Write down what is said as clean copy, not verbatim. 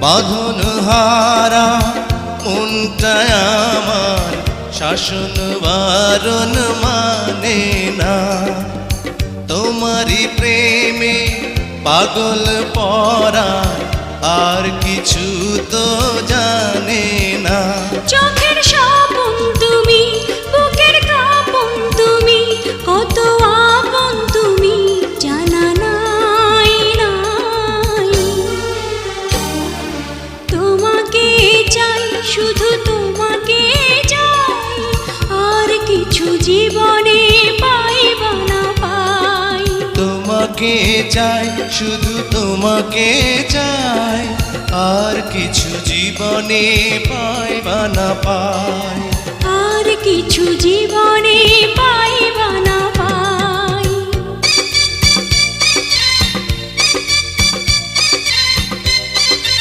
বাঁধন হারা মনটায় আমার শাসন বারণ মানে না। তোমারই প্রেমে পাগল পরাণ আর কিছু তো জানে না। চোখের স্বপন তুমি, বুকের কাঁপন তুমি, কত আপন তুমি জানা নাই নাই। তোমাকে চাই, শুধু তোমাকে চাই, আর কিছু জীবনে পাইবা না পাই। তোমাকে চাই, শুধু তোমাকে চাই, আর কিছু জীবনে পাইবা না পাই। আর কিছু জীবনে পাইবা না।